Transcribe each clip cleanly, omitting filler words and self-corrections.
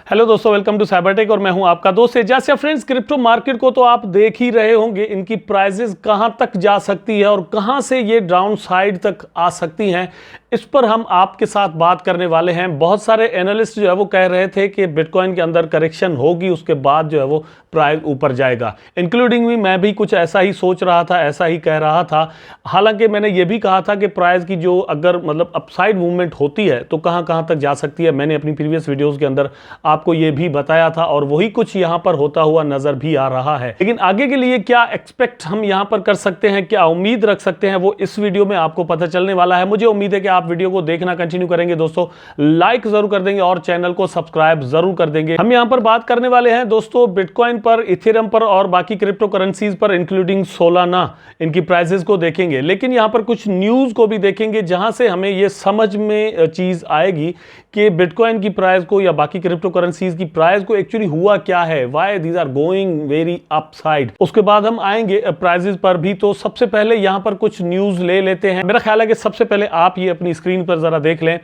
Hello दोस्तों, welcome to Cybertech और मैं हूं आपका दोस्त एजाज। फ्रेंड्स, क्रिप्टो मार्केट को तो आप देख ही रहे होंगे, इनकी प्राइसेस कहां तक जा सकती है और कहां से ये डाउन साइड तक आ सकती हैं, इस पर हम आपके साथ बात करने वाले हैं। बहुत सारे एनालिस्ट जो है वो कह रहे थे कि बिटकॉइन के अंदर करेक्शन होगी, उसके बाद जो है वो प्राइस ऊपर जाएगा, इंक्लूडिंग भी मैं भी कुछ ऐसा ही सोच रहा था, ऐसा ही कह रहा था। हालांकि मैंने ये भी कहा था कि प्राइस की जो अगर मतलब अपसाइड मूवमेंट होती है तो कहां कहां तक जा सकती है। मैंने अपनी प्रीवियस वीडियोस के अंदर आपको ये भी बताया था और वही कुछ यहां पर होता हुआ नजर भी आ रहा है। लेकिन आगे के लिए क्या एक्सपेक्ट हम यहां पर कर सकते हैं, क्या उम्मीद रख सकते हैं, वो इस वीडियो में आपको पता चलने वाला है। मुझे उम्मीद है कि आप वीडियो को देखना कंटिन्यू करेंगे दोस्तों, लाइक जरूर कर देंगे और चैनल को सब्सक्राइब जरूर कर देंगे। हम यहां पर बात करने वाले हैं दोस्तों बिटकॉइन पर, इथेरियम पर और बाकी क्रिप्टो करेंसीज पर, इंक्लूडिंग सोलाना, इनकी प्राइसेस को देखेंगे। लेकिन यहां पर कुछ न्यूज को भी देखेंगे जहां से हमें यह समझ में चीज आएगी कि बिटकॉइन की प्राइस को या बाकी क्रिप्टो करेंसीज की प्राइस को एक्चुअली हुआ क्या है, why these are going very upside. उसके बाद हम आएंगे प्राइसेस पर भी। तो सबसे पहले यहां पर कुछ न्यूज ले लेते हैं। मेरा ख्याल है कि सबसे पहले आप ये अपनी स्क्रीन पर जरा देख लें।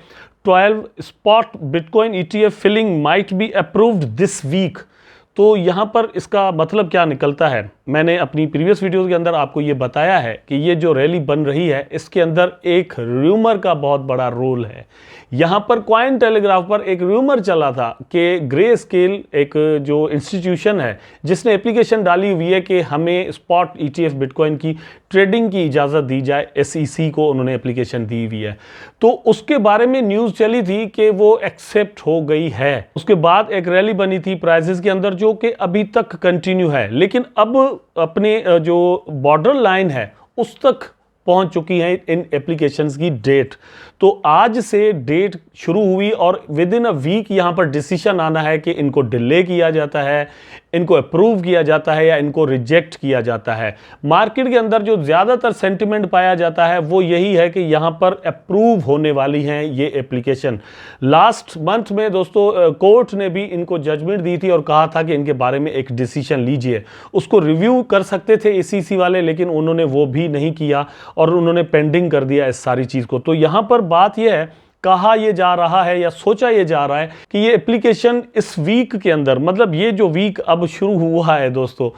12 spot bitcoin ETF filing might be approved this week. तो यहां पर इसका मतलब क्या निकलता है, मैंने अपनी प्रीवियस वीडियोस के अंदर आपको ये बताया है कि ये जो रैली बन रही है इसके अंदर एक रूमर का बहुत बड़ा रोल है। यहां पर कॉइन टेलीग्राफ पर एक रूमर चला था कि ग्रे स्केल एक जो इंस्टीट्यूशन है जिसने एप्लीकेशन डाली हुई है कि हमें स्पॉट ETF बिटकॉइन की ट्रेडिंग की इजाज़त दी जाए, SEC को उन्होंने एप्लीकेशन दी हुई है। तो उसके बारे में न्यूज़ चली थी कि वो एक्सेप्ट हो गई है। उसके बाद एक रैली बनी थी प्राइसेस के अंदर जो कि अभी तक कंटिन्यू है, लेकिन अब अपने जो बॉर्डर लाइन है उस तक पहुंच चुकी है इन एप्लीकेशंस की डेट। तो आज से डेट शुरू हुई और विद इन अ वीक यहां पर डिसीजन आना है कि इनको डिले किया जाता है, इनको अप्रूव किया जाता है या इनको रिजेक्ट किया जाता है। मार्केट के अंदर जो ज्यादातर सेंटिमेंट पाया जाता है वो यही है कि यहां पर अप्रूव होने वाली हैं ये एप्लीकेशन। लास्ट मंथ में दोस्तों कोर्ट ने भी इनको जजमेंट दी थी और कहा था कि इनके बारे में एक डिसीजन लीजिए। उसको रिव्यू कर सकते थे SEC वाले, लेकिन उन्होंने वो भी नहीं किया और उन्होंने पेंडिंग कर दिया इस सारी चीज को। तो यहां पर बात यह है, कहा यह जा रहा है या सोचा यह जा रहा है कि ये एप्लीकेशन इस वीक के अंदर, मतलब ये जो वीक अब शुरू हुआ है दोस्तों,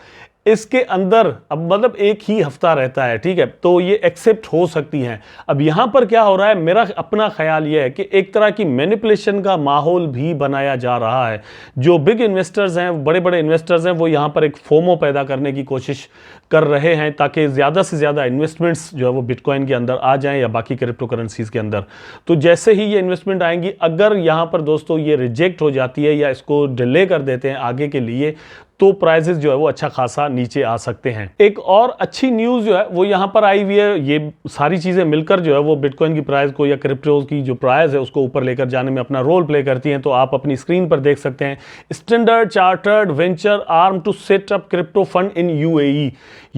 इसके अंदर अब मतलब एक ही हफ्ता रहता है, ठीक है, तो ये एक्सेप्ट हो सकती हैं। अब यहां पर क्या हो रहा है, मेरा अपना ख्याल यह है कि एक तरह की मैनिपुलेशन का माहौल भी बनाया जा रहा है। जो बिग इन्वेस्टर्स हैं, बड़े बड़े इन्वेस्टर्स हैं, वो यहां पर एक फोमो पैदा करने की कोशिश कर रहे हैं ताकि ज़्यादा से ज़्यादा इन्वेस्टमेंट्स जो है वो बिटकॉइन के अंदर आ जाएं या बाकी क्रिप्टो करेंसीज के अंदर। तो जैसे ही ये इन्वेस्टमेंट आएंगी, अगर यहाँ पर दोस्तों ये रिजेक्ट हो जाती है या इसको डिले कर देते हैं आगे के लिए, तो प्राइसेस जो है वो अच्छा खासा नीचे आ सकते हैं। एक और अच्छी न्यूज़ जो है वो यहाँ पर आई हुई है। ये सारी चीज़ें मिलकर जो है वो बिटकॉइन की प्राइस को या क्रिप्टो की जो प्राइस है उसको ऊपर लेकर जाने में अपना रोल प्ले करती हैं। तो आप अपनी स्क्रीन पर देख सकते हैं, Standard Chartered venture arm to set up crypto fund in UAE।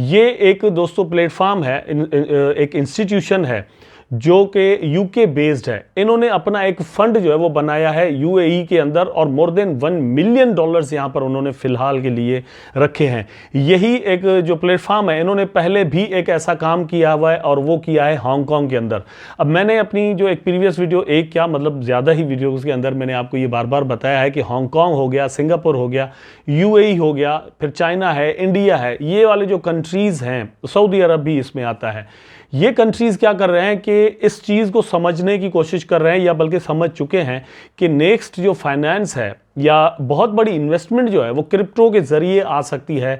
ये एक दोस्तों प्लेटफॉर्म है, एक इंस्टीट्यूशन है जो कि UK बेस्ड है। इन्होंने अपना एक फंड जो है वो बनाया है UAE के अंदर और मोर देन $1 मिलियन यहां पर उन्होंने फिलहाल के लिए रखे हैं। यही एक जो प्लेटफॉर्म है, इन्होंने पहले भी एक ऐसा काम किया हुआ है और वो किया है हांगकांग के अंदर। अब मैंने अपनी जो एक प्रीवियस वीडियो, एक क्या मतलब ज़्यादा ही वीडियोज़ के अंदर मैंने आपको ये बार बार बताया है कि हांगकांग हो गया, सिंगापुर हो गया, UAE हो गया, फिर चाइना है, इंडिया है, ये वाले जो कंट्रीज़ हैं, सऊदी अरब भी इसमें आता है। ये कंट्रीज क्या कर रहे हैं कि इस चीज़ को समझने की कोशिश कर रहे हैं या बल्कि समझ चुके हैं कि नेक्स्ट जो फाइनेंस है या बहुत बड़ी इन्वेस्टमेंट जो है वो क्रिप्टो के जरिए आ सकती है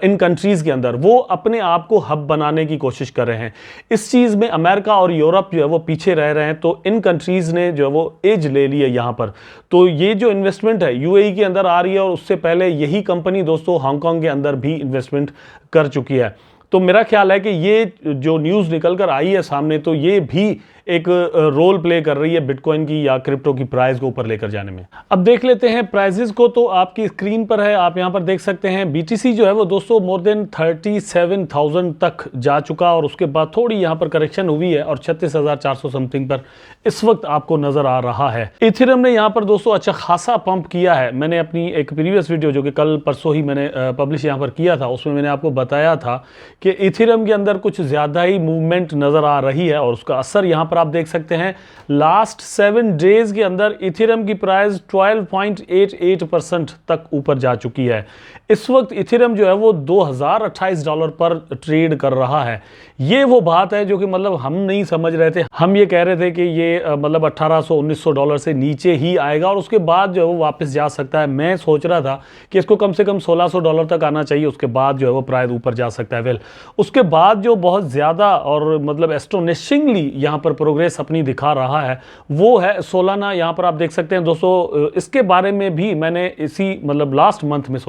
इन कंट्रीज़ के अंदर। वो अपने आप को हब बनाने की कोशिश कर रहे हैं। इस चीज़ में अमेरिका और यूरोप जो है वो पीछे रह रहे हैं, तो इन कंट्रीज़ ने जो है वो एज ले ली है यहाँ पर। तो ये जो इन्वेस्टमेंट है UAE के अंदर आ रही है और उससे पहले यही कंपनी दोस्तों हांगकांग के अंदर भी इन्वेस्टमेंट कर चुकी है। तो मेरा ख्याल है कि ये जो न्यूज़ निकल कर आई है सामने, तो ये भी एक रोल प्ले कर रही है बिटकॉइन की या क्रिप्टो की प्राइस को ऊपर लेकर जाने में। अब देख लेते हैं प्राइसेस को, तो आपकी स्क्रीन पर है, आप यहां पर देख सकते हैं BTC जो है वो दोस्तों मोर देन 37,000 तक जा चुका और उसके बाद थोड़ी यहां पर करेक्शन हुई है और 36,400 समथिंग पर इस वक्त आपको नजर आ रहा है। इथेरियम ने यहां पर दोस्तों अच्छा खासा पंप किया है। मैंने अपनी एक प्रीवियस वीडियो जो कि कल परसों ही मैंने पब्लिश यहां पर किया था, उसमें मैंने आपको बताया था कि इथेरियम के अंदर कुछ ज़्यादा ही मूवमेंट नज़र आ रही है और उसका असर यहाँ पर आप देख सकते हैं। लास्ट 7 डेज़ के अंदर इथेरियम की प्राइस 12.88% तक ऊपर जा चुकी है। इस वक्त इथेरियम जो है वो $2028 पर ट्रेड कर रहा है। ये वो बात है जो कि मतलब हम नहीं समझ रहे थे। हम ये कह रहे थे कि ये मतलब $1800-1900 से नीचे ही आएगा और उसके बाद जो है वो वापस जा सकता है। मैं सोच रहा था कि इसको कम से कम $1600 तक आना चाहिए, उसके बाद जो है वो प्राइस ऊपर जा सकता है। वेल, उसके बाद जो बहुत ज़्यादा और मतलब एस्टोनिशिंगली यहाँ पर प्रोग्रेस अपनी दिखा रहा है वो है सोलाना। यहाँ पर आप देख सकते हैं दोस्तों, इसके बारे में भी मैंने इसी मतलब लास्ट मंथ में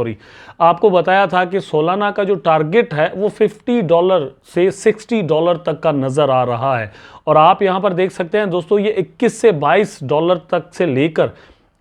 आपको बताया था कि सोलाना का जो टारगेट है वो $50 से $60 तक का नज़र आ रहा है। और आप यहाँ पर देख सकते हैं दोस्तों, ये $21 से $22 तक से लेकर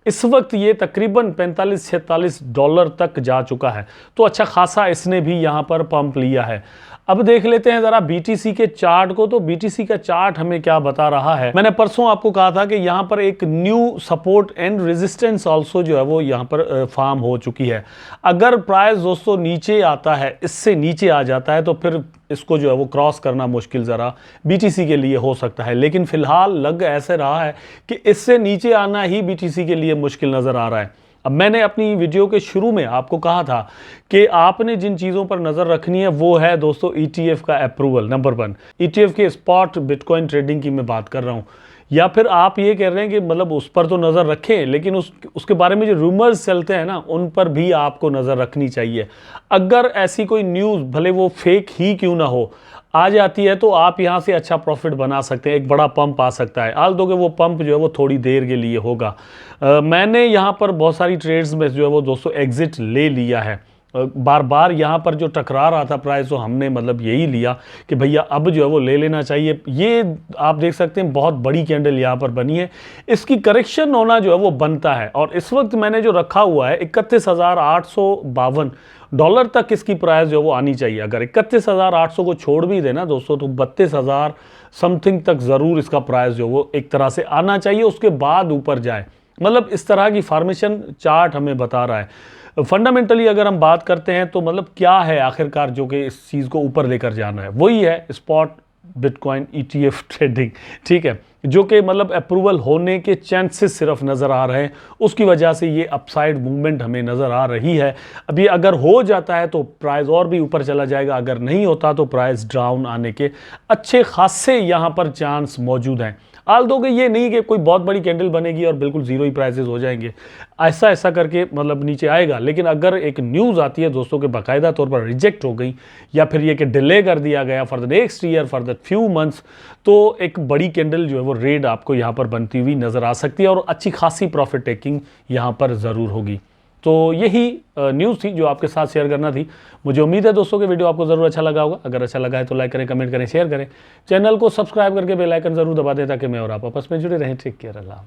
इस वक्त ये तकरीबन $45-46 तक जा चुका है। तो अच्छा खासा इसने भी यहाँ पर पंप लिया है। अब देख लेते हैं ज़रा BTC के चार्ट को। तो BTC का चार्ट हमें क्या बता रहा है। मैंने परसों आपको कहा था कि यहाँ पर एक new support and resistance also जो है वो यहाँ पर फॉर्म हो चुकी है। अगर प्राइस दोस्तों नीचे आता है, इससे नीचे आ जाता है, तो फिर इसको जो है वो क्रॉस करना मुश्किल ज़रा BTC के लिए हो सकता है। लेकिन फ़िलहाल लग ऐसे रहा है कि इससे नीचे आना ही BTC के लिए मुश्किल नज़र आ रहा है। अब मैंने अपनी वीडियो के शुरू में आपको कहा था कि आपने जिन चीज़ों पर नज़र रखनी है वो है दोस्तों ETF का अप्रूवल। नंबर 1 ETF के स्पॉट बिटकॉइन ट्रेडिंग की मैं बात कर रहा हूँ। या फिर आप ये कह रहे हैं कि मतलब उस पर तो नज़र रखें, लेकिन उसके बारे में जो रूमर्स चलते हैं ना, उन पर भी आपको नज़र रखनी चाहिए। अगर ऐसी कोई न्यूज़, भले वो फेक ही क्यों ना हो, आ जाती है तो आप यहाँ से अच्छा प्रॉफिट बना सकते हैं। एक बड़ा पंप आ सकता है। आल दोगे वो पंप जो है वो थोड़ी देर के लिए होगा। मैंने यहाँ पर बहुत सारी ट्रेड्स में जो है वो दोस्तों एग्जिट ले लिया है। बार बार यहाँ पर जो टकरा रहा था प्राइस, तो हमने मतलब यही लिया कि भैया अब जो है वो ले लेना चाहिए। ये आप देख सकते हैं बहुत बड़ी कैंडल यहाँ पर बनी है, इसकी करेक्शन होना जो है वो बनता है। और इस वक्त मैंने जो रखा हुआ है $31,852 तक इसकी प्राइस जो है वो आनी चाहिए। अगर 31,800 को छोड़ भी देना दोस्तों, तो 32,000 समथिंग तक ज़रूर इसका प्राइस जो वो एक तरह से आना चाहिए, उसके बाद ऊपर जाए। मतलब इस तरह की फॉर्मेशन चार्ट हमें बता रहा है। फंडामेंटली अगर हम बात करते हैं तो मतलब क्या है आखिरकार जो कि इस चीज़ को ऊपर लेकर जाना है, वही है स्पॉट बिटकॉइन ETF ट्रेडिंग। ठीक है, जो कि मतलब अप्रूवल होने के चांसेस सिर्फ नज़र आ रहे हैं, उसकी वजह से ये अपसाइड मूवमेंट हमें नज़र आ रही है। अभी अगर हो जाता है तो प्राइस और भी ऊपर चला जाएगा, अगर नहीं होता तो प्राइस डाउन आने के अच्छे खासे यहाँ पर चांस मौजूद हैं। आल दोगे ये नहीं कि कोई बहुत बड़ी कैंडल बनेगी और बिल्कुल ज़ीरो ही प्राइसेस हो जाएंगे, ऐसा करके मतलब नीचे आएगा। लेकिन अगर एक न्यूज़ आती है दोस्तों के बाकायदा तौर पर रिजेक्ट हो गई, या फिर ये कि डिले कर दिया गया for the next year, for the few months, तो एक बड़ी कैंडल जो है वो रेड आपको यहाँ पर बनती हुई नज़र आ सकती है और अच्छी खासी प्रॉफिट टेकिंग यहाँ पर ज़रूर होगी। तो यही न्यूज़ थी जो आपके साथ शेयर करना थी। मुझे उम्मीद है दोस्तों कि वीडियो आपको ज़रूर अच्छा लगा होगा। अगर अच्छा लगा है तो लाइक करें, कमेंट करें, शेयर करें। चैनल को सब्सक्राइब करके बेल आइकन ज़रूर दबा दें ताकि मैं और आप आपस में जुड़े रहें। टेक केयर, अल्लाह।